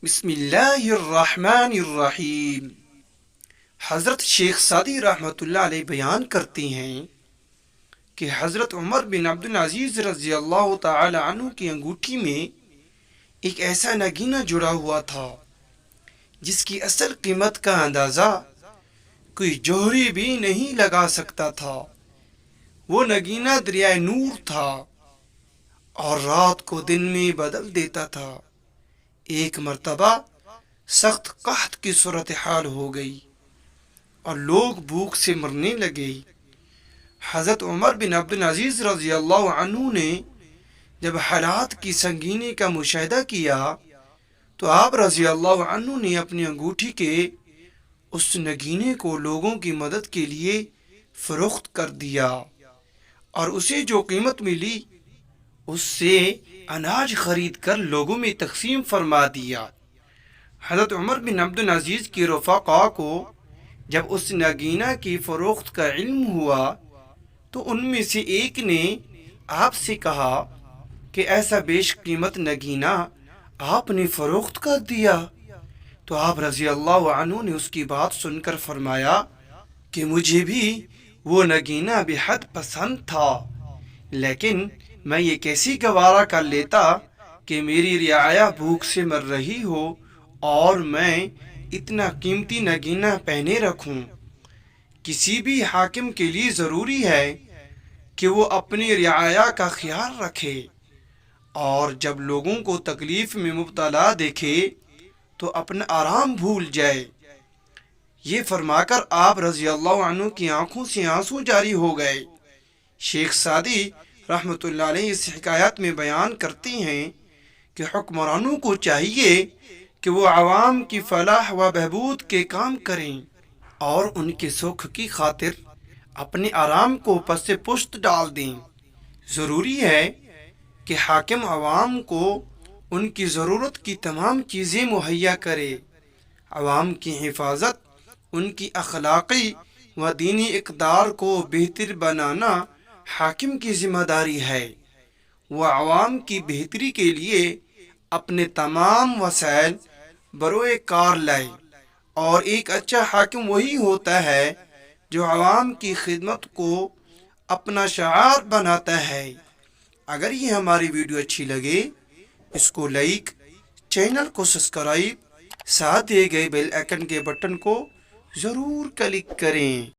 بسم اللہ الرحمن الرحیم۔ حضرت شیخ سعدی رحمۃ اللہ علیہ بیان کرتے ہیں کہ حضرت عمر بن عبدالعزیز رضی اللہ تعالی عنہ کی انگوٹھی میں ایک ایسا نگینہ جڑا ہوا تھا جس کی اصل قیمت کا اندازہ کوئی جوہری بھی نہیں لگا سکتا تھا۔ وہ نگینہ دریائے نور تھا اور رات کو دن میں بدل دیتا تھا۔ ایک مرتبہ سخت قحط کی صورتحال ہو گئی اور لوگ بھوک سے مرنے لگے۔ حضرت عمر بن عبدالعزیز رضی اللہ عنہ نے جب حالات کی سنگینی کا مشاہدہ کیا تو آپ رضی اللہ عنہ نے اپنی انگوٹھی کے اس نگینے کو لوگوں کی مدد کے لیے فروخت کر دیا اور اسے جو قیمت ملی اس سے اناج خرید کر لوگوں میں تقسیم فرما دیا۔ حضرت عمر بن عبدالعزیز کے رفقاء کو جب اس نگینہ کی فروخت کا علم ہوا تو ان میں سے ایک نے آپ سے کہا کہ ایسا بیش قیمت نگینہ آپ نے فروخت کر دیا؟ تو آپ رضی اللہ عنہ نے اس کی بات سن کر فرمایا کہ مجھے بھی وہ نگینہ بے حد پسند تھا، لیکن میں یہ کیسے گوارا کر لیتا کہ میری رعایا بھوک سے مر رہی ہو اور میں اتنا قیمتی نگینہ پہنے رکھوں۔ کسی بھی حاکم کے لیے ضروری ہے کہ وہ اپنی رعایا کا خیال رکھے اور جب لوگوں کو تکلیف میں مبتلا دیکھے تو اپنا آرام بھول جائے۔ یہ فرما کر آپ رضی اللہ عنہ کی آنکھوں سے آنسو جاری ہو گئے۔ شیخ سعدی رحمۃ اللہ علیہ اس حکایت میں بیان کرتے ہیں کہ حکمرانوں کو چاہیے کہ وہ عوام کی فلاح و بہبود کے کام کریں اور ان کے سکھ کی خاطر اپنے آرام کو پس پشت ڈال دیں۔ ضروری ہے کہ حاکم عوام کو ان کی ضرورت کی تمام چیزیں مہیا کرے۔ عوام کی حفاظت، ان کی اخلاقی و دینی اقدار کو بہتر بنانا حاکم کی ذمہ داری ہے۔ وہ عوام کی بہتری کے لیے اپنے تمام وسائل بروئے کار لائے، اور ایک اچھا حاکم وہی ہوتا ہے جو عوام کی خدمت کو اپنا شعار بناتا ہے۔ اگر یہ ہماری ویڈیو اچھی لگے اس کو لائک، چینل کو سبسکرائب، ساتھ دیے گئے بیل آئیکن کے بٹن کو ضرور کلک کریں۔